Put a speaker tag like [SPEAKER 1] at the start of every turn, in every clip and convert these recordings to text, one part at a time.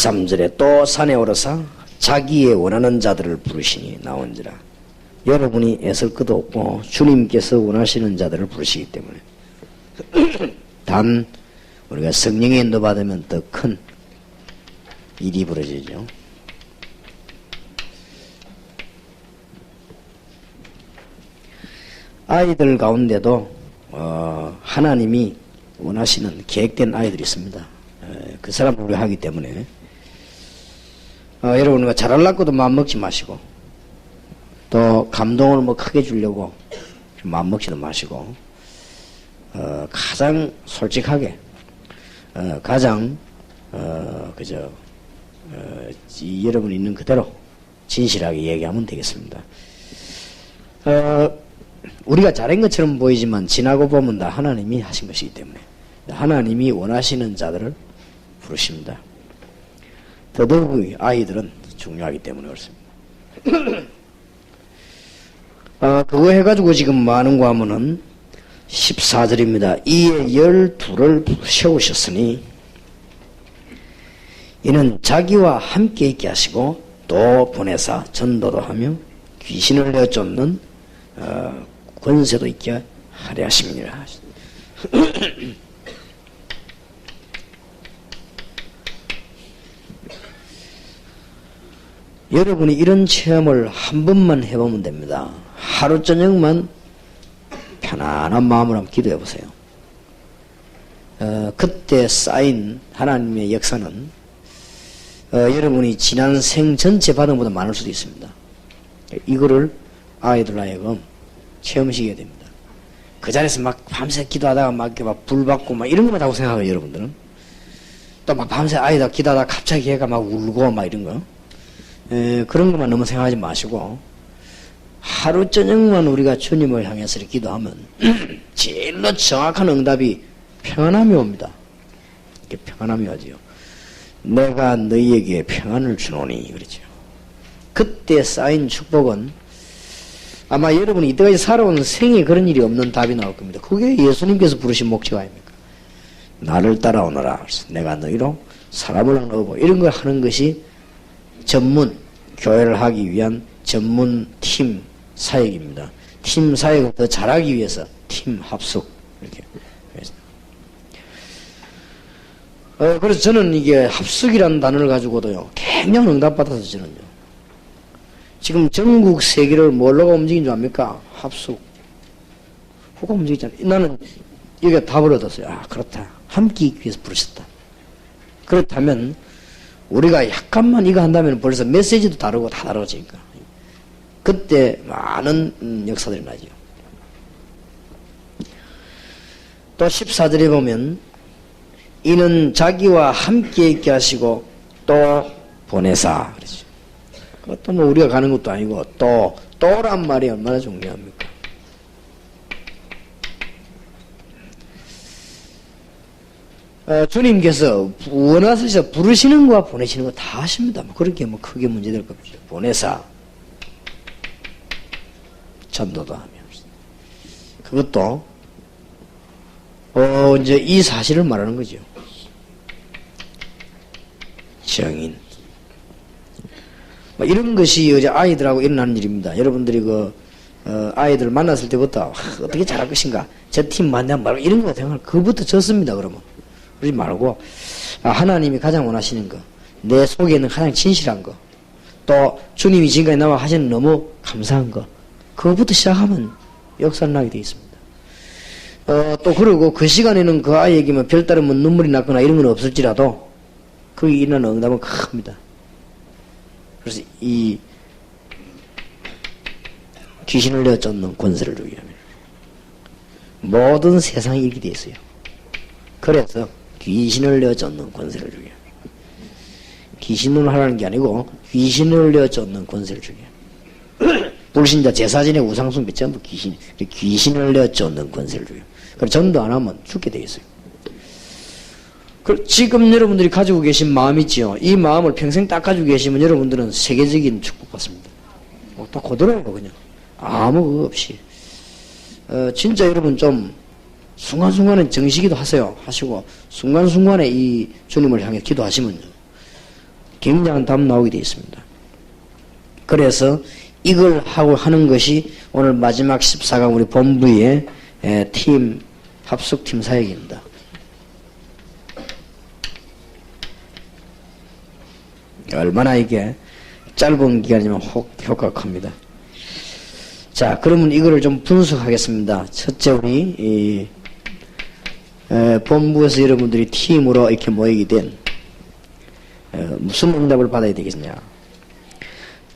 [SPEAKER 1] 13절에 또 산에 오르사 자기의 원하는 자들을 부르시니 나온지라. 여러분이 애쓸 것도 없고 주님께서 원하시는 자들을 부르시기 때문에 단 우리가 성령의 인도 받으면 더 큰 일이 벌어지죠. 아이들 가운데도 하나님이 원하시는 계획된 아이들이 있습니다. 그 사람을 우리가 하기 때문에 여러분 잘하려고도 마음먹지 마시고 또 감동을 뭐 크게 주려고 마음먹지도 마시고 가장 솔직하게 가장 여러분 있는 그대로 진실하게 얘기하면 되겠습니다. 우리가 잘한 것처럼 보이지만 지나고 보면 다 하나님이 하신 것이기 때문에 하나님이 원하시는 자들을 부르십니다. 더더욱 아이들은 중요하기 때문에 그렇습니다. 그거 해가지고 지금 뭐 하는가 하면은 14절입니다. 이에 12를 세우셨으니 이는 자기와 함께 있게 하시고 또 보내사 전도도 하며 귀신을 내쫓는 권세도 있게 하려 하심이니라. 여러분이 이런 체험을 한 번만 해보면 됩니다. 하루 저녁만 편안한 마음으로 한번 기도해 보세요. 그때 쌓인 하나님의 역사는 여러분이 지난 생 전체 받은 것보다 많을 수도 있습니다. 이거를 아이들 하여금 체험시켜야 됩니다. 그 자리에서 막 밤새 기도하다가 막 불 받고 막 이런 것만 하고 생각해요. 여러분들은 또 막 밤새 아이들 기도하다가 갑자기 얘가 막 울고 막 이런 거 그런 것만 너무 생각하지 마시고 하루 저녁만 우리가 주님을 향해서 이렇게 기도하면 제일로 정확한 응답이 평안함이 옵니다. 이렇게 평안함이 오지요. 내가 너희에게 평안을 주노니 그렇죠. 그때 쌓인 축복은 아마 여러분이 이때까지 살아온 생에 그런 일이 없는 답이 나올 겁니다. 그게 예수님께서 부르신 목적 아닙니까? 나를 따라오너라. 그래서 내가 너희로 사람을 넣고 이런 걸 하는 것이 전문 교회를 하기 위한 전문 팀 사역입니다. 팀 사역을 더 잘하기 위해서 팀 합숙 이렇게. 그래서 저는 이게 합숙이라는 단어를 가지고도요 굉장히 응답받아서 저는요 지금 전국 세계를 뭘로가 움직인 줄 압니까? 합숙. 후가 움직이잖아요. 나는 여기가 답을 얻었어요. 아 그렇다. 함께 있기 위해서 부르셨다. 그렇다면 우리가 약간만 이거 한다면 벌써 메시지도 다르고 다 다르지니까 그때 많은 역사들이 나죠. 또 14절에 보면 이는 자기와 함께 있게 하시고 또 보내사 그러죠. 그것도 뭐 우리가 가는 것도 아니고 또란 말이 얼마나 중요합니까? 주님께서 원하셔서 부르시는 거와 보내시는 거 다 하십니다. 뭐 그렇게 뭐 크게 문제될 거 없죠. 보내사 전도도 하며 그것도 이제 이 사실을 말하는 거죠. 정인 뭐 이런 것이 어제 아이들하고 일어나는 일입니다. 여러분들이 아이들 만났을 때부터 어떻게 잘할 것인가 저 팀 만나면 말고 이런 거 생각할 그부터 졌습니다. 그러면 그러지 말고 하나님이 가장 원하시는 거 내 속에 있는 가장 진실한 거 또 주님이 지금까지 나와 하시는 너무 감사한 거 그거부터 시작하면 역사는 나게 되어 있습니다. 또 그러고 그 시간에는 그 아이에게 뭐 별다른 뭐 눈물이 났거나 이런 건 없을지라도 그게 일어나는 응답은 큽니다. 그래서 이 귀신을 내쫓는 권세를 주기 위함이라. 모든 세상이 이렇게 되어 있어요. 그래서 귀신을 내쫓는 권세를 주기 위함이라. 귀신을 하라는 게 아니고 귀신을 내쫓는 권세를 주기 위함이라. 불신자 제사진의 우상숭배 전부 귀신을 내쫓는 권세를 주기 위함이라. 그래서 전도 안 하면 죽게 되어 있어요. 지금 여러분들이 가지고 계신 마음 있지요. 이 마음을 평생 딱 가지고 계시면 여러분들은 세계적인 축복받습니다. 딱 그대로예요 그냥. 아무 거 없이. 진짜 여러분 좀 순간순간에 정시기도 하세요. 하시고 순간순간에 이 주님을 향해 기도하시면요. 굉장한 답 나오게 되어 있습니다. 그래서 이걸 하고 하는 것이 오늘 마지막 14강 우리 본부의 팀 합숙팀 사역입니다. 얼마나 이게 짧은 기간이지만 효과가 큽니다. 자, 그러면 이거를 좀 분석하겠습니다. 첫째, 우리 본부에서 여러분들이 팀으로 이렇게 모이게 된 무슨 응답을 받아야 되겠냐?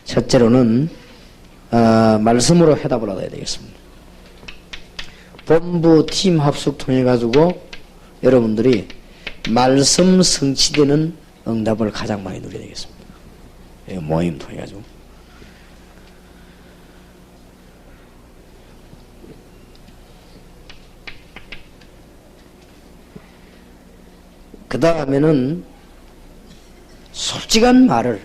[SPEAKER 1] 첫째로는 말씀으로 해답을 얻어야 되겠습니다. 본부 팀 합숙 통해 가지고 여러분들이 말씀 성취되는 응답을 가장 많이 누려야 되겠습니다. 모임 통해 가지고. 그 다음에는 솔직한 말을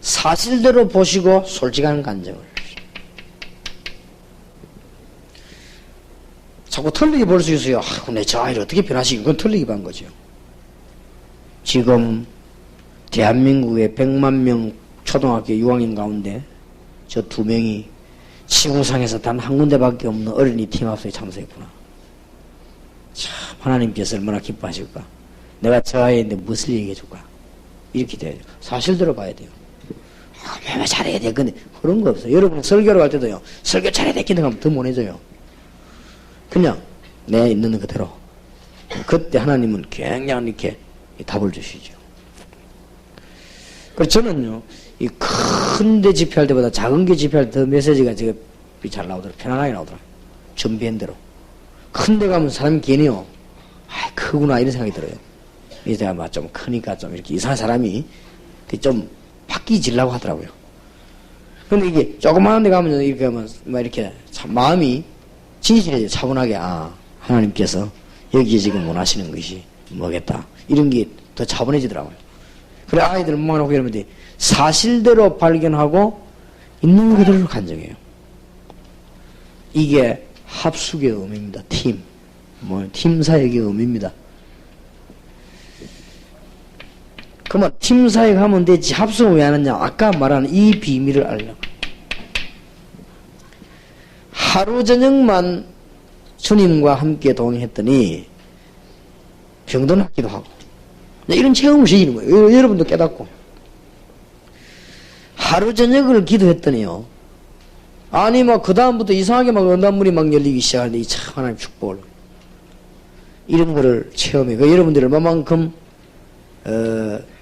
[SPEAKER 1] 사실대로 보시고 솔직한 감정을. 자꾸 틀리게 볼 수 있어요. 내 저 아이를 어떻게 변화시키고, 그건 틀리게 본 거죠. 지금 대한민국의 100만 명 초등학교 6학년 가운데 저 2명이 지구상에서 단 한 군데밖에 없는 어린이 팀 합숙에 참석했구나. 참 하나님께서 얼마나 기뻐하실까. 내가 저 아이인데 무엇을 얘기해 줄까. 이렇게 돼야죠. 사실대로 봐야 돼요. 왜 잘해야 돼. 근데 그런 거 없어요. 여러분 설교를 할 때도요. 설교 잘해야 돼. 기도 하면 더 못해줘요. 그냥 내 있는 그대로. 그때 하나님은 굉장히 이렇게 답을 주시죠. 그래서 저는요. 이 큰 데 집회할 때보다 작은 게 집회할 때 더 메시지가 잘 나오더라고요. 편안하게 나오더라고요. 준비한 대로. 큰 데 가면 사람이 괜히요. 크구나 이런 생각이 들어요. 이제 아마 좀 크니까 좀 이렇게 이상한 사람이 좀 바뀌지려고 하더라고요. 근데 이게 조그마한 데 가면 이렇게 하면 막 이렇게 참 마음이 진실해져요. 차분하게 하나님께서 여기에 지금 원하시는 것이 뭐겠다. 이런 게 더 차분해지더라고요. 그래 아이들 모아놓고 이러면 사실대로 발견하고 있는 그대로 간증해요. 이게 합숙의 의미입니다. 팀 사역의 의미입니다. 그러면 팀 사역하면 되지 합숙을 왜 하느냐? 아까 말한 이 비밀을 알려고. 하루 저녁만 주님과 함께 동행했더니 병도 낫기도 하고 이런 체험을 시키는 거예요. 여러분도 깨닫고 하루 저녁을 기도했더니요. 아니 그 다음부터 이상하게 은단문이 열리기 시작하는데 이 참 하나님 축복을 이런 거를 체험해. 여러분들이 얼마만큼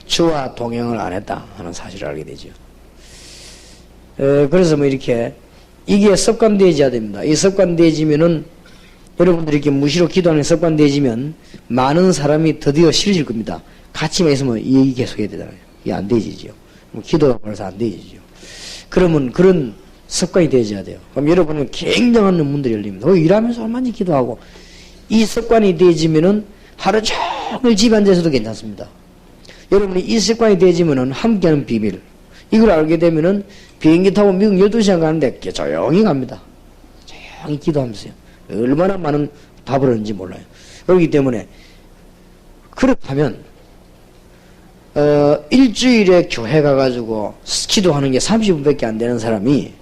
[SPEAKER 1] 주와 동행을 안 했다 하는 사실을 알게 되죠. 그래서 이렇게 이게 습관되어져야 됩니다. 이 습관되어지면은 여러분들이 이렇게 무시로 기도하는 습관되어지면 많은 사람이 드디어 싫어질 겁니다. 같이만 있으면 이 얘기 계속 해야 되잖아요. 이게 안 되지죠. 기도가 벌써 안 되지죠. 그러면 그런 습관이 되어져야 돼요. 그럼 여러분은 굉장한 문들이 열립니다. 일하면서 얼마나 기도하고 이 습관이 되어지면은 하루 종일 집에 앉아서도 괜찮습니다. 여러분이 이 습관이 되어지면은 함께하는 비밀 이걸 알게 되면은 비행기 타고 미국 12시간 가는데 조용히 갑니다. 조용히 기도하면서요. 얼마나 많은 답을 얻는지 몰라요. 그렇기 때문에 그렇다면 일주일에 교회 가가지고 기도하는 게 30분밖에 안 되는 사람이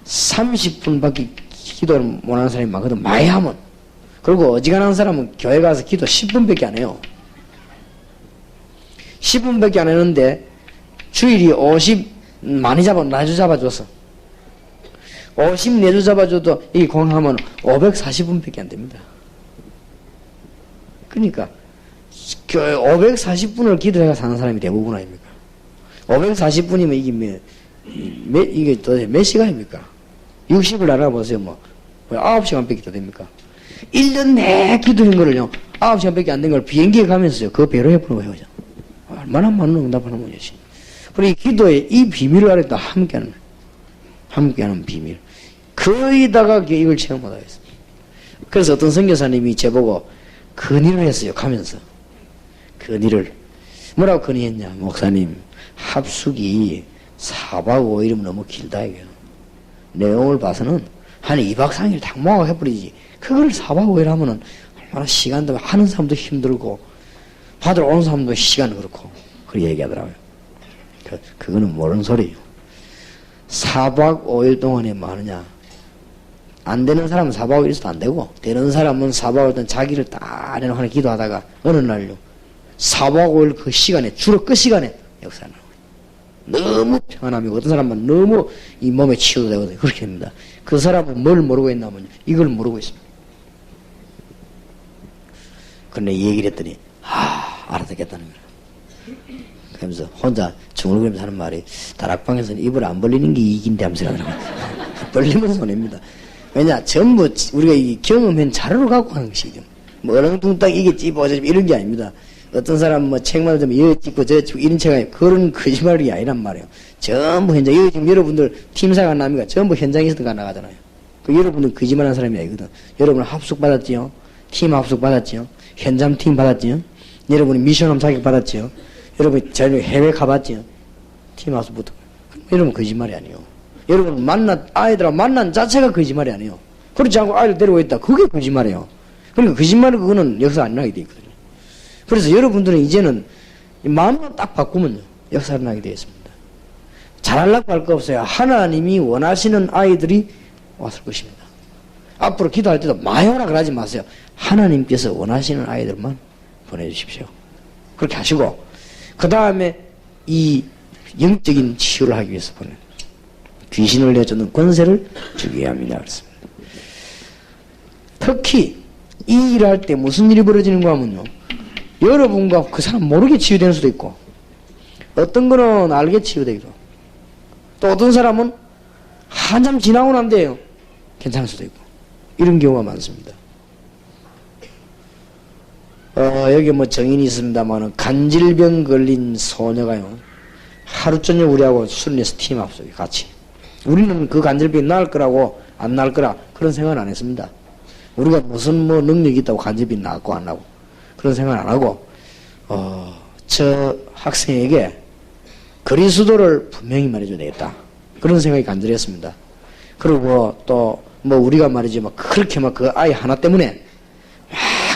[SPEAKER 1] 30분밖에 기도를 못하는 사람이 많거든. 많이 하면. 그리고 어지간한 사람은 교회 가서 기도 10분밖에 안 해요. 10분밖에 안 했는데 주일이 4주 잡아줘서 54주 잡아줘도 이 공하면 540분밖에 안 됩니다. 그러니까 540분을 기도해가 사는 사람이 대부분 아닙니까? 540분이면 이게 도대체 몇 시간입니까? 60을 나눠보세요. 9시간밖에 더 됩니까? 1년 내 기도한 거를요, 9시간밖에 안 된 걸 비행기에 가면서요, 그거 배로 해보는 거예요. 얼마나 많은 응답하는 거지. 그리고 이 기도에 이 비밀을 알았다. 함께하는 비밀. 거의다가 이걸 체험 못하겠습니다. 그래서 어떤 선교사님이 제보고 건의를 했어요. 가면서. 건의를. 뭐라고 건의했냐. 목사님, 합숙이 4박 5일이면 너무 길다 이거야. 내용을 봐서는 한 2박 3일 딱 모아서 해버리지. 그걸 4박 5일 하면은 얼마나 시간도 하는 사람도 힘들고 받으러 오는 사람도 시간은 그렇고 그렇게 얘기하더라고요. 그거는 모르는 소리예요. 4박 5일 동안에 뭐 하느냐. 안 되는 사람은 4박 5일 있어도 안 되고, 되는 사람은 4박 5일 동안 자기를 다 내놓고 기도하다가 어느 날요 4박 5일 그 시간에, 주로 그 시간에 역사가 나와요. 너무 평안함이고, 어떤 사람은 너무 이 몸에 치유도 되거든요. 그렇게 됩니다. 그 사람은 뭘 모르고 있냐면 이걸 모르고 있습니다. 그런데 얘기를 했더니 알아듣겠다는 거예요. 그러면서 혼자 중얼거리면서 하는 말이, 다락방에서는 입을 안 벌리는 게 이익인데 하면서 하더라고요. 벌리면 손해입니다. 왜냐, 전부 우리가 이 경험한 자료를 갖고 하는 것이죠. 뭐 어렁뚱땅 이게 찝어 이런 게 아닙니다. 어떤 사람 뭐 책만 좀 여기 찍고 저 찍고 이런 책이 그런 거짓말이 아니란 말이에요. 전부 현장, 여기 지금 여러분들 팀사가 남이가 전부 현장에서 나가잖아요. 그 여러분들 거짓말하는 사람이 아니거든. 여러분 합숙 받았지요? 팀 합숙 받았지요? 현장 팀 받았지요? 여러분이 미션홈 자격 받았지요? 여러분이 해외 가봤지요? 팀 합숙부터. 여러분 거짓말이 아니에요. 여러분 아이들하고 만난 자체가 거짓말이 아니에요. 그렇지 않고 아이를 데리고 있다. 그게 거짓말이에요. 그러니까 거짓말은 그거는 역사 안 나게 돼 있거든요. 그래서 여러분들은 이제는 마음만 딱 바꾸면요, 역사를 나게 되어 있습니다. 잘하려고 할 거 없어요. 하나님이 원하시는 아이들이 왔을 것입니다. 앞으로 기도할 때도 많이 오라 그러지 마세요. 하나님께서 원하시는 아이들만 보내주십시오. 그렇게 하시고, 그 다음에 이 영적인 치유를 하기 위해서 보내는 귀신을 내쫓는 권세를 주기 위함이다 그랬습니다. 특히 이 일을 할 때 무슨 일이 벌어지는가 하면요, 여러분과 그 사람 모르게 치유되는 수도 있고, 어떤 거는 알게 치유되기도 하고, 또 어떤 사람은 한참 지나고 난 뒤에요 괜찮을 수도 있고, 이런 경우가 많습니다. 여기 뭐 정인이 있습니다만, 간질병 걸린 소녀가요, 하루 저녁 우리하고 술래서 팀 합숙이 같이. 우리는 그 간질병이 나을 거라고 안 나을 거라 그런 생각은 안 했습니다. 우리가 무슨 뭐 능력이 있다고 간질병이 나았고 안 나고 그런 생각 안 하고, 저 학생에게 그리스도를 분명히 말해줘야 되겠다, 그런 생각이 간절했습니다. 그리고 또 뭐 우리가 말이지 막 그렇게 막 그 아이 하나 때문에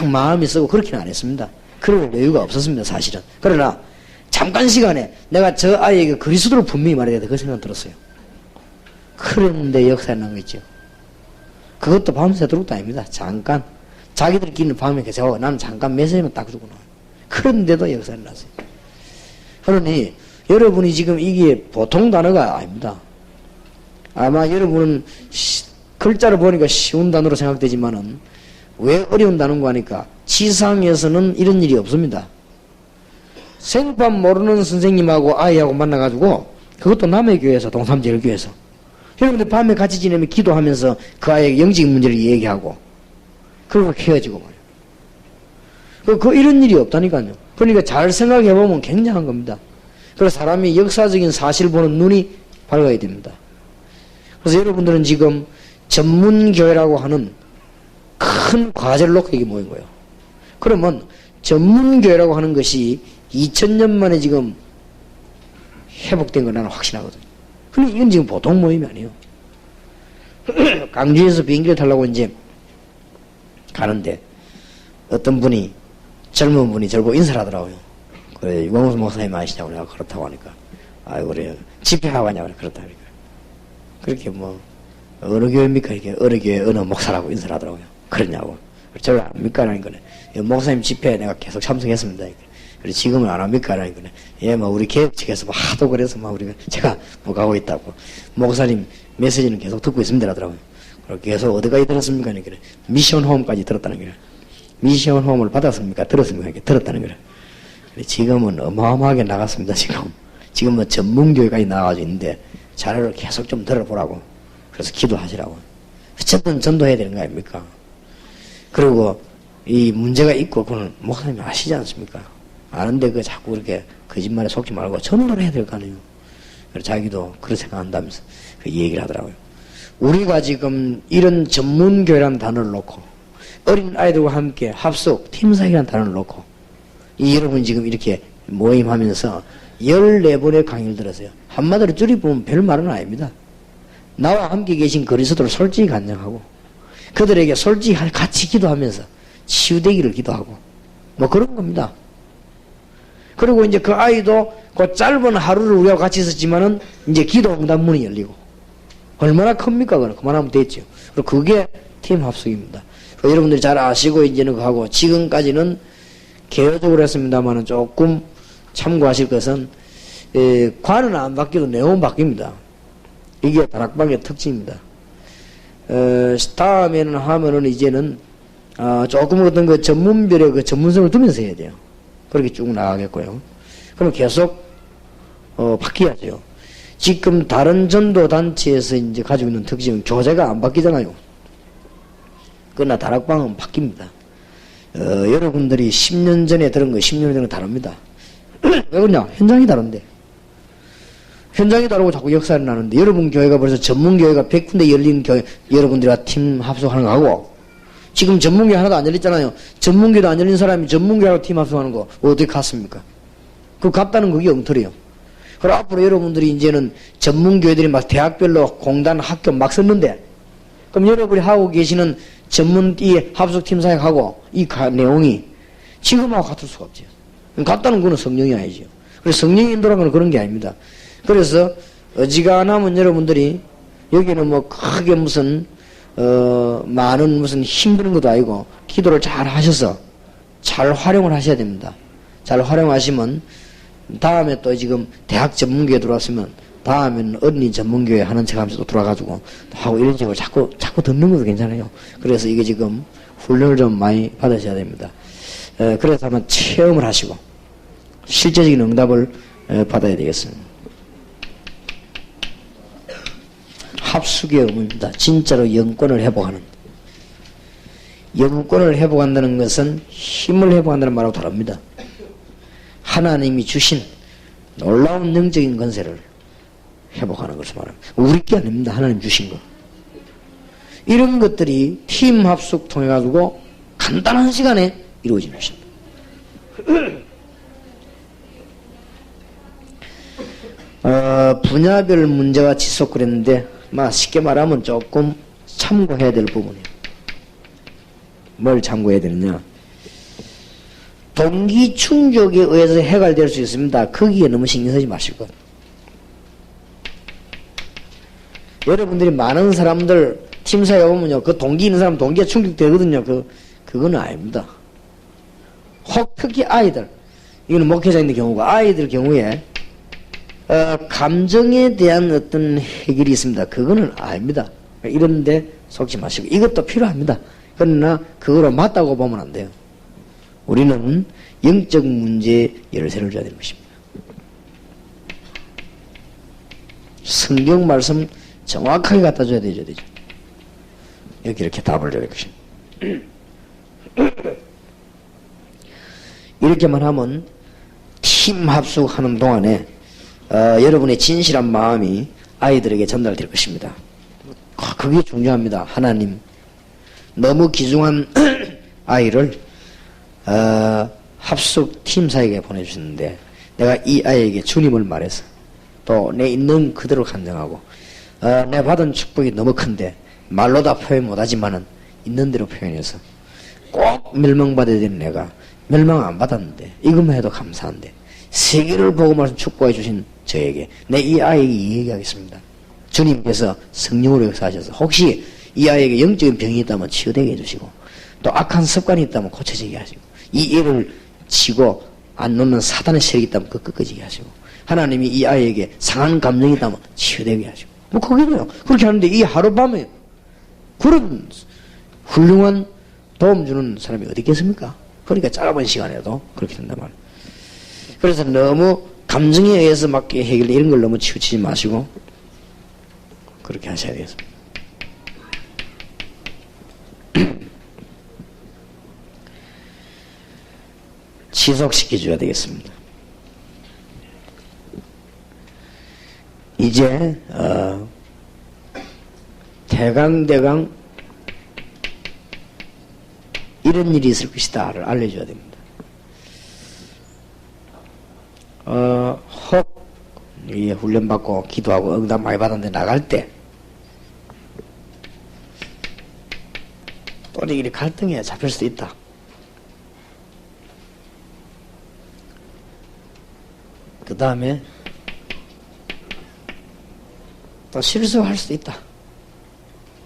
[SPEAKER 1] 막 마음이 쓰고 그렇게는 안 했습니다. 그럴 여유가 없었습니다, 사실은. 그러나 잠깐 시간에 내가 저 아이에게 그리스도를 분명히 말해야 돼, 그 생각 들었어요. 그런데 역사에 난 거 있죠. 그것도 밤새도록도 아닙니다. 잠깐 자기들끼리는 밤에 계속 하고 나는 잠깐 메시지만 딱 주고 나와요. 그런데도 역사에 났어요. 그러니 여러분이 지금 이게 보통 단어가 아닙니다. 아마 여러분은 글자를 보니까 쉬운 단어로 생각되지만은 왜 어려운 단어인가 하니까 지상에서는 이런 일이 없습니다. 생판 모르는 선생님하고 아이하고 만나가지고, 그것도 남의 교회에서, 동삼제일교회에서 여러분들 밤에 같이 지내면 기도하면서 그 아이에게 영적인 문제를 얘기하고 그리고 헤어지고 말이에요. 이런 일이 없다니까요. 그러니까 잘 생각해보면 굉장한 겁니다. 그래서 사람이 역사적인 사실 보는 눈이 밝아야 됩니다. 그래서 여러분들은 지금 전문교회라고 하는 큰 과제를 놓고 여기 모인 거예요. 그러면 전문교회라고 하는 것이 2000년 만에 지금 회복된 건 나는 확신하거든요. 근데 이건 지금 보통 모임이 아니에요. 강주에서 비행기를 타려고 이제 가는데 어떤 분이, 젊은 분이 저를 보고 인사를 하더라고요. 그래, 유광수 목사님 아시냐고 내가 그렇다고 하니까, 아이고 그래요, 집회하고 하냐고 그렇다 하니까, 그렇게 뭐 어느 교회입니까? 이렇게 어느 교회 어느 목사라고 인사를 하더라고요. 그러냐고. 저를 안 합니까? 라는 거네. 목사님 집회에 내가 계속 참석했습니다. 그래, 지금은 안 합니까? 라는 거네. 예, 뭐 우리 개혁 측에서 뭐 하도 그래서 막 우리가 제가 뭐 가고 있다고. 목사님 메시지는 계속 듣고 있습니다. 라더라고요. 그리고 계속 어디까지 들었습니까? 그래. 미션 홈까지 들었다는 거래. 미션 홈을 받았습니까? 들었습니까? 이렇게 들었다는 거래. 그래, 지금은 어마어마하게 나갔습니다. 지금 뭐 전문교회까지 나가가지고 있는데 자료를 계속 좀 들어보라고. 그래서 기도하시라고. 어쨌든 전도해야 되는 거 아닙니까? 그리고 이 문제가 있고 그건 목사님이 아시지 않습니까? 아는데 그 자꾸 그렇게 거짓말에 속지 말고 전도를 해야 될 거 아니에요. 그래서 자기도 그런 생각한다면서 그 얘기를 하더라고요. 우리가 지금 이런 전문교회라는 단어를 놓고 어린 아이들과 함께 합숙, 팀사역이라는 단어를 놓고 여러분 지금 이렇게 모임하면서 14번의 강의를 들었어요. 한마디로 줄여보면 별 말은 아닙니다. 나와 함께 계신 그리스도를 솔직히 간증하고 그들에게 솔직히 같이 기도하면서 치유되기를 기도하고 뭐 그런 겁니다. 그리고 이제 그 아이도 그 짧은 하루를 우리와 같이 있었지만은 이제 기도 응답 문이 열리고 얼마나 큽니까? 그만하면 됐죠. 그리고 그게 팀 합숙입니다. 여러분들이 잘 아시고 이제는 그거 하고 지금까지는 개요적으로 했습니다만은 조금 참고하실 것은 관은 안 바뀌어도 내용은 바뀝니다. 이게 다락방의 특징입니다. 다음에는 하면은 이제는 조금 어떤 그 전문별의 그 전문성을 두면서 해야 돼요. 그렇게 쭉 나가겠고요. 그럼 계속 바뀌어야죠. 지금 다른 전도 단체에서 이제 가지고 있는 특징은 교재가 안 바뀌잖아요. 그러나 다락방은 바뀝니다. 여러분들이 10년 전에 들은 거 10년 전에 다릅니다. 왜 그러냐? 현장이 다른데. 현장이 다르고 자꾸 역사를 나는데 여러분 교회가 벌써 전문교회가 100군데 열린 교회 여러분들과 팀 합숙하는 거하고 지금 전문교회 하나도 안 열렸잖아요. 전문교회도 안 열린 사람이 전문교회하고 팀 합숙하는 거 어떻게 같습니까? 그 같다는 그게 엉터리요. 그리고 앞으로 여러분들이 이제는 전문교회들이 막 대학별로 공단 학교 막 썼는데 그럼 여러분이 하고 계시는 전문 이 합숙팀 사역하고 이 내용이 지금하고 같을 수가 없죠. 같다는 거는 성령이 아니죠. 그래서 성령이 인도라는 건 그런 게 아닙니다. 그래서 어지간하면 여러분들이 여기는 뭐 크게 무슨 많은 무슨 힘드는 것도 아니고 기도를 잘 하셔서 잘 활용을 하셔야 됩니다. 잘 활용하시면 다음에 또 지금 대학 전문교회 들어왔으면 다음에는 언니 전문교회 하는 척 하면서 또 돌아가지고 하고 이런 식으로 자꾸 듣는 것도 괜찮아요. 그래서 이게 지금 훈련을 좀 많이 받으셔야 됩니다. 그래서 한번 체험을 하시고 실제적인 응답을 받아야 되겠습니다. 합숙의 의무입니다. 진짜로 영권을 회복하는. 영권을 회복한다는 것은 힘을 회복한다는 말하고 다릅니다. 하나님이 주신 놀라운 영적인 권세를 회복하는 것을 말합니다. 우리 게 아닙니다. 하나님 주신 것. 이런 것들이 팀 합숙 통해 가지고 간단한 시간에 이루어지는 것입니다. 분야별 문제가 지속 그랬는데 쉽게 말하면 조금 참고해야 될 부분이에요. 뭘 참고해야 되느냐? 동기 충족에 의해서 해결될 수 있습니다. 거기에 너무 신경 쓰지 마실 것. 여러분들이 많은 사람들 팀사에 오면요, 그 동기 있는 사람 동기가 충족되거든요. 그거는 아닙니다. 혹 특히 아이들, 이거는 목회자인의 경우가 아이들 경우에 감정에 대한 어떤 해결이 있습니다. 그거는 아닙니다. 이런데 속지 마시고 이것도 필요합니다. 그러나 그거로 맞다고 보면 안 돼요. 우리는 영적 문제에 열쇠를 줘야 되는 것입니다. 성경 말씀 정확하게 갖다 줘야 되죠. 여기 이렇게 답을 줘야 될 것입니다. 이렇게만 하면 팀 합숙하는 동안에 여러분의 진실한 마음이 아이들에게 전달될 것입니다. 그게 중요합니다. 하나님 너무 귀중한 아이를 합숙 팀사에게 보내주셨는데 내가 이 아이에게 주님을 말해서 또 내 있는 그대로 간증하고 내 받은 축복이 너무 큰데 말로 다 표현 못하지만은 있는 대로 표현해서 꼭 멸망받아야 되는 내가 멸망 안 받았는데 이것만 해도 감사한데 세계를 보고 말씀 축복해 주신 저에게 내 이 아이에게 이 얘기하겠습니다. 주님께서 성령으로 역사하셔서 혹시 이 아이에게 영적인 병이 있다면 치유되게 해주시고 또 악한 습관이 있다면 고쳐지게 하시고 이 애를 치고 안 놓는 사단의 세력이 있다면 그 꺾어지게 하시고 하나님이 이 아이에게 상한 감정이 있다면 치유되게 하시고 뭐 거기도요. 그렇게 하는데 이 하룻밤에 그런 훌륭한 도움 주는 사람이 어디 있겠습니까? 그러니까 짧은 시간에도 그렇게 된단 말이에요. 그래서 너무 감정에 의해서 막 해결 이런 걸 너무 치우치지 마시고 그렇게 하셔야 되겠습니다. 지속시켜줘야 되겠습니다. 이제 대강 이런 일이 있을 것이다를 알려줘야 됩니다. 혹 훈련받고 기도하고 응답 많이 받았는데 나갈 때 또 이렇게 갈등에 잡힐 수도 있다. 그 다음에 또 실수할 수도 있다.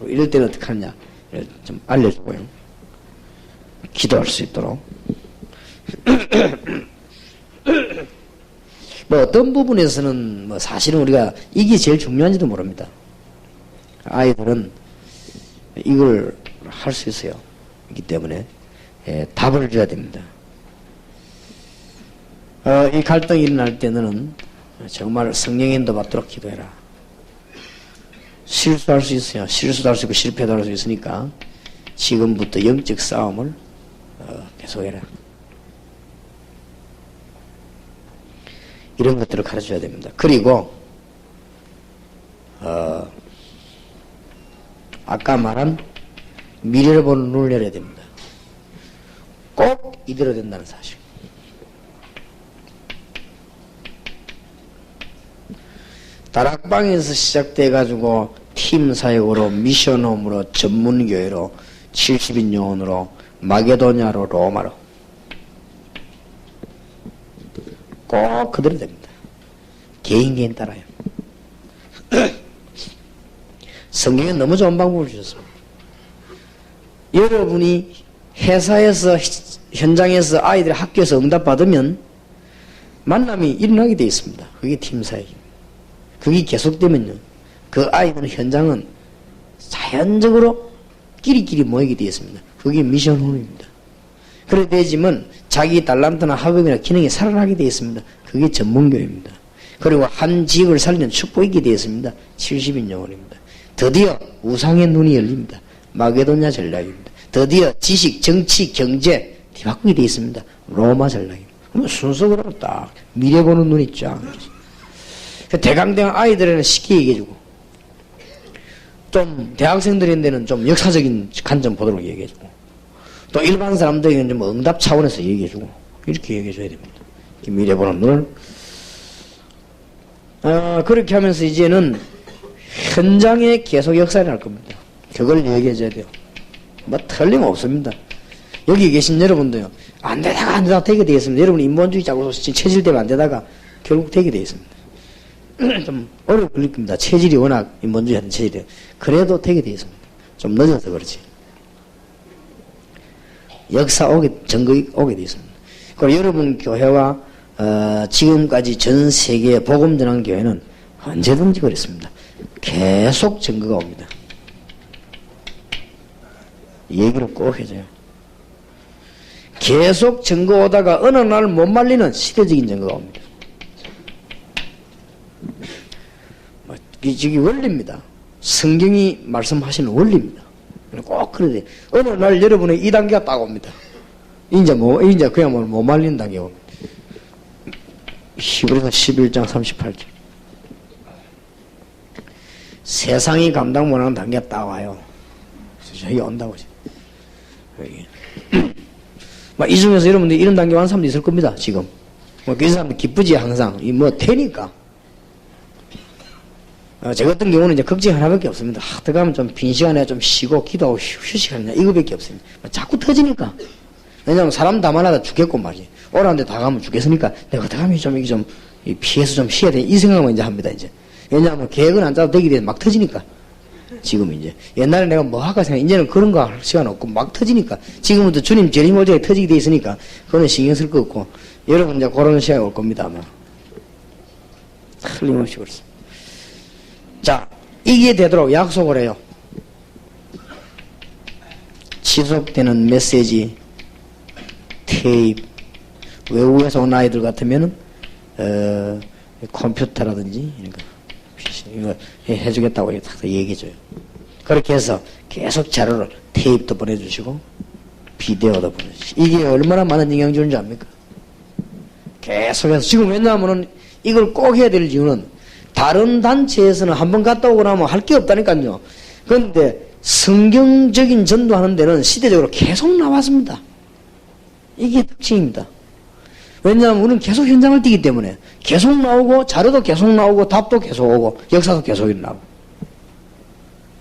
[SPEAKER 1] 이럴 때는 어떻게 하느냐 좀 알려주고요. 기도할 수 있도록. 뭐 어떤 부분에서는 뭐 사실은 우리가 이게 제일 중요한지도 모릅니다. 아이들은 이걸 할 수 있어요. 그렇기 때문에 답을 줘야 됩니다. 이 갈등이 일어날 때 너는 정말 성령의 인도 받도록 기도해라. 실수할 수 있어요. 실수도 할 수 있고 실패도 할 수 있으니까 지금부터 영적 싸움을 계속해라. 이런 것들을 가르쳐야 됩니다. 그리고 아까 말한 미래를 보는 눈을 열어야 됩니다. 꼭 이대로 된다는 사실. 다락방에서 시작돼 가지고 팀 사역으로 미션홈으로 전문교회로 70인 요원으로 마게도냐로 로마로 꼭 그대로 됩니다. 개인 따라요. 성경에 너무 좋은 방법을 주셨습니다. 여러분이 회사에서 현장에서 아이들이 학교에서 응답받으면 만남이 일어나게 되어 있습니다. 그게 팀사역입니다. 그게 계속되면요 그 아이들은 현장은 자연적으로 끼리끼리 모이게 되어 있습니다. 그게 미션 홈입니다. 그래 되지만 자기 달란트나 학업이나 기능이 살아나게 되어 있습니다. 그게 전문교회입니다. 그리고 한 지역을 살리는 축복이 되어 있습니다. 70인 영혼입니다. 드디어 우상의 눈이 열립니다. 마게도냐 전략입니다. 드디어 지식, 정치, 경제 뒤바꾸게 되어 있습니다. 로마 전략입니다. 그러면 순서대로 딱 미래 보는 눈이 쫙. 대강대강 아이들에는 쉽게 얘기해주고 좀 대학생들인데는 좀 역사적인 관점 보도록 얘기해주고 또 일반 사람들에게는 좀 응답 차원에서 얘기해주고 이렇게 얘기해줘야 됩니다. 미래 보는 눈을 그렇게 하면서 이제는 현장에 계속 역사를 할 겁니다. 그걸 얘기해줘야 돼요. 뭐 틀림없습니다. 여기 계신 여러분도요. 안 되다가 되게 되겠습니다. 여러분 인본주의자고 체질되면 안 되다가 결국 되게 되겠습니다. 좀 오래 걸릴 겁니다. 체질이 워낙 인본주의하는 체질이에요. 그래도 되게 되겠습니다. 좀 늦어서 그렇지. 역사 증거가 오게 되겠습니다. 그리고 여러분 교회와 지금까지 전 세계 복음 전한 교회는 언제든지 그랬습니다. 계속 증거가 옵니다. 얘기를 꼭 해줘요. 계속 증거 오다가 어느 날 못 말리는 시대적인 증거가 옵니다. 이게 원리입니다. 성경이 말씀하시는 원리입니다. 꼭 그래야 돼요. 어느 날 여러분의 이 단계가 딱 옵니다. 이제 그야말로 못 말리는 단계가 옵니다. 히브리서 11장 38절. 세상이 감당 못하는 단계가 딱 와요. 저기 온다고. 이 중에서 여러분들 이런 단계 온 사람도 있을 겁니다, 지금. 그 사람도 기쁘지, 항상. 되니까. 저 같은 경우는 이제 걱정 하나밖에 없습니다. 들어가면 좀 빈 시간에 좀 쉬고 기도하고 휴식하느냐, 이거밖에 없습니다. 자꾸 터지니까. 왜냐면 사람 다 만나다 죽겠고 말이지. 오라는데 다 가면 죽겠으니까 내가 들어가면 좀 피해서 좀 쉬어야 돼. 이 생각만 이제 합니다, 이제. 왜냐하면 계획은 안 짜도 되기 때문에 막 터지니까. 지금 이제. 옛날에 내가 뭐 할까 생각, 이제는 그런 거 할 시간 없고 막 터지니까. 지금부터 주님 재림 오전에 터지게 돼 있으니까 그거는 신경 쓸 거 없고. 여러분 이제 그런 시간이 올 겁니다, 아마. 틀림없이 그렇습니다. 자, 이게 되도록 약속을 해요. 지속되는 메시지, 테이프, 외국에서 온 아이들 같으면은, 컴퓨터라든지, 이거 해주겠다고 얘기해줘요. 그렇게 해서 계속 자료를 테이프도 보내주시고, 비디오도 보내주시고, 이게 얼마나 많은 영향 주는지 압니까? 계속해서, 지금 왜냐하면은 이걸 꼭 해야 될 이유는 다른 단체에서는 한번 갔다 오고 나면 할 게 없다니까요. 그런데 성경적인 전도하는 데는 시대적으로 계속 나왔습니다. 이게 특징입니다. 왜냐하면 우리는 계속 현장을 뛰기 때문에 계속 나오고 자료도 계속 나오고 답도 계속 오고 역사도 계속 일어나고.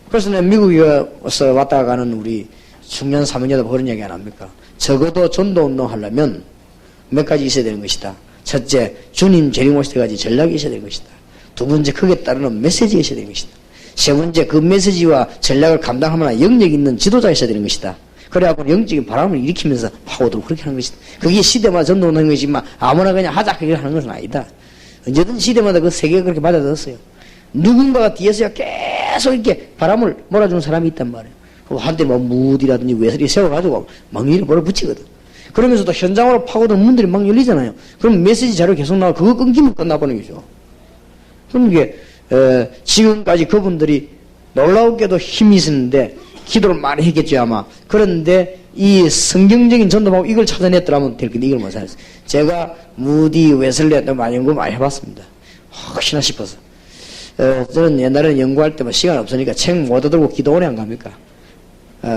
[SPEAKER 1] 그래서 내가 미국에서 왔다 가는 우리 중년 사명자도 그런 얘기 안 합니까? 적어도 전도운동 하려면 몇 가지 있어야 되는 것이다. 첫째, 주님 재림 오실 때까지 전략이 있어야 되는 것이다. 두 번째, 그에 따르는 메시지가 있어야 되는 것이다. 세 번째, 그 메시지와 전략을 감당할 만한 영역 있는 지도자가 있어야 되는 것이다. 그래갖고 영적인 바람을 일으키면서 파고들고 그렇게 하는 것이다. 그게 시대마다 전도하는 것이지만 아무나 그냥 하자 그렇게 하는 것은 아니다. 언제든 시대마다 그 세계가 그렇게 맞아들었어요. 누군가가 뒤에서 계속 이렇게 바람을 몰아주는 사람이 있단 말이에요. 한때 뭐 무디라든지 웨슬리 세워가지고 막 일을 몰아붙이거든. 그러면서도 현장으로 파고드는 문들이 막 열리잖아요. 그럼 메시지 자료 계속 나와. 그거 끊기면 끝나버리는 거죠. 그럼 이게 지금까지 그분들이 놀라우게도 힘이 있었는데 기도를 많이 했겠죠 아마. 그런데 이 성경적인 전도하고 이걸 찾아냈더라면 될 건데 이걸 못 찾았어요. 제가 무디 웨슬리한테 많이 연구 많이 해봤습니다. 혹시나 싶어서. 저는 옛날에는 연구할 때 뭐 시간 없으니까 책 못 얻어들고 기도원에 안 갑니까?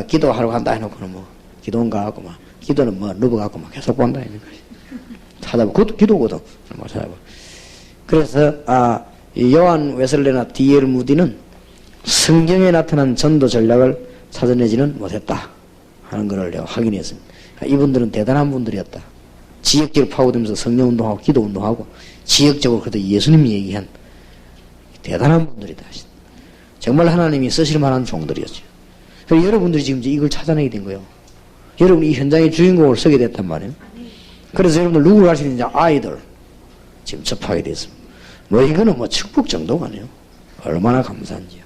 [SPEAKER 1] 기도하러 간다 해놓고는 뭐 기도원 가갖고 막 기도는 뭐 누워갖고 막 계속 본다 이런 거지. 찾아보고 그것도 기도거든. 뭐 찾아봐. 그래서 요한 웨슬레나 D.L. 무디는 성경에 나타난 전도 전략을 찾아내지는 못했다 하는 것을 내가 확인했습니다. 이분들은 대단한 분들이었다. 지역적으로 파고들면서 성령운동하고 기도운동하고 지역적으로 그래도 예수님이 얘기한 대단한 분들이다. 정말 하나님이 쓰실 만한 종들이었죠. 그래서 여러분들이 지금 이걸 찾아내게 된 거예요. 여러분이 이 현장의 주인공을 서게 됐단 말이에요. 그래서 여러분들 누구를 할 수 있는지 아이들 지금 접하게 됐습니다. 뭐 이거는 뭐 축복 정도가 아니에요. 얼마나 감사한지요.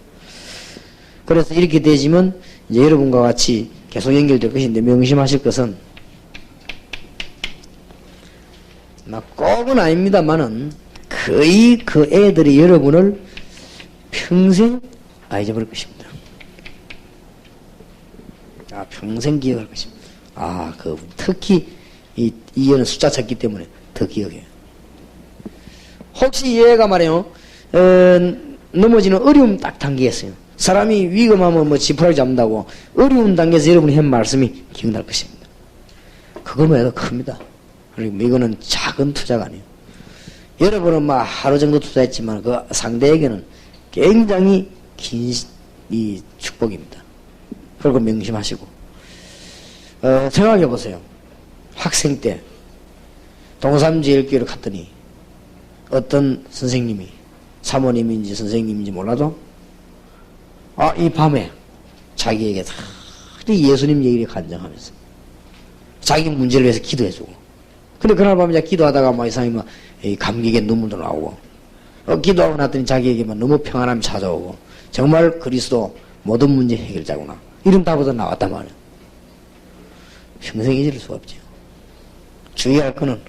[SPEAKER 1] 그래서 이렇게 되지만 이제 여러분과 같이 계속 연결될 것인데 명심하실 것은 꼭은 아닙니다만은 거의 그 애들이 여러분을 평생 잊어버릴 것입니다. 평생 기억할 것입니다. 특히 이 애는 숫자 쳤기 때문에 더 기억해요. 혹시 얘가 말이에요, 넘어지는 어려움 딱 단계였어요. 사람이 위험하면 뭐 지푸라기 잡는다고 어려운 단계에서 여러분이 한 말씀이 기억날 것입니다. 그거만 해도 큽니다. 그리고 이거는 작은 투자가 아니에요. 여러분은 막 하루 정도 투자했지만 그 상대에게는 굉장히 긴 이 축복입니다. 그리고 명심하시고 생각해 보세요. 학생 때 동삼제일교회를 갔더니 어떤 선생님이 사모님인지 선생님인지 몰라도 이 밤에 자기에게 다 예수님 얘기를 간증하면서 자기 문제를 위해서 기도해주고, 근데 그날 밤에 기도하다가 막 이상히 막 감격에 눈물도 나오고, 기도하고 났더니 자기에게만 너무 평안함이 찾아오고, 정말 그리스도 모든 문제 해결자구나 이런 답으로 나왔단 말이에요. 평생 잊을 수가 없죠. 주의할 거는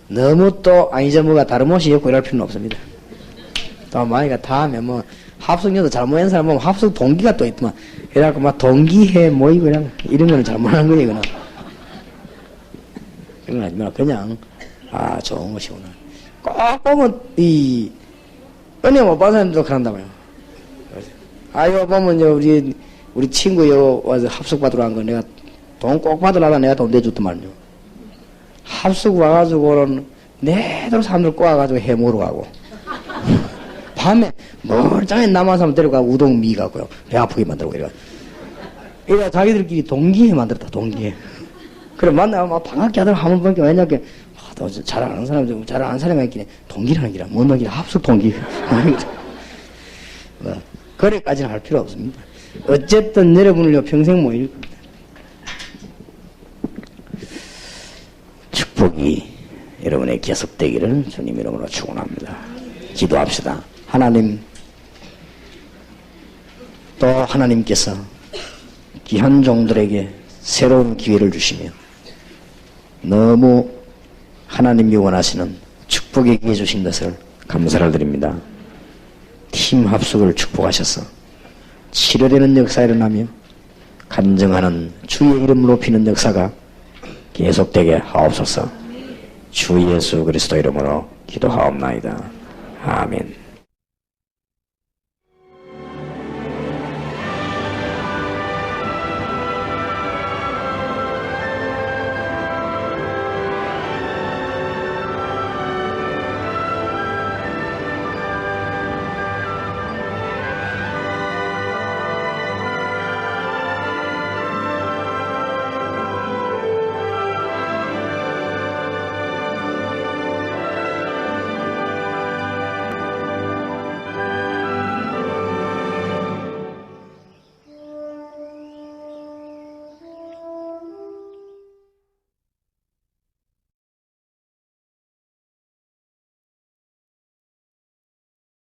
[SPEAKER 1] 너무 또 아니저뭐가 다른 옷이 없고 이럴 필요는 없습니다. 또 만약에 다음에 뭐 합숙녀도 잘못한 사람 보면 합숙 동기가 또 있더만 이래갖고 막 동기회 모이고 이런 거는 잘못한 거예요. 이거는 그건 아니면 그냥 좋은 것이구나. 꼭 보면 이 은혜 못 받은 사람도 그런다고요. 이거 보면 우리 친구 와서 합숙 받으러 간 거 내가 돈 꼭 받으려다 내가 돈 내줬더만요. 합숙 와가지고는 내대로 사람들 꼬아가지고 해 먹으러 가고 밤에 멀쩡히 남한 사람 데려가고 우동 미 가고요. 배 아프게 만들고 이래 자기들끼리 동기회 만들었다. 동기회. 그래 만나면 막 반갑게 하더라. 하면 보니까 왜냐면 잘 아는 사람 잘 아는 사람이 있긴 해. 동기라는 기라 뭔 동기라 합숙 동기. 그래까지는 할 필요 없습니다. 어쨌든 여러분을 평생 모일 겁니다. 축복이 여러분의 계속되기를 주님 이름으로 축원합니다. 기도합시다. 하나님, 또 하나님께서 귀한 종들에게 새로운 기회를 주시며 너무 하나님이 원하시는 축복의 기회 주신 것을 감사를 드립니다. 팀 합숙을 축복하셔서 치료되는 역사 일어나며 간증하는 주의 이름 높이는 역사가 계속되게 하옵소서. 주 예수 그리스도 이름으로 기도하옵나이다. 아멘.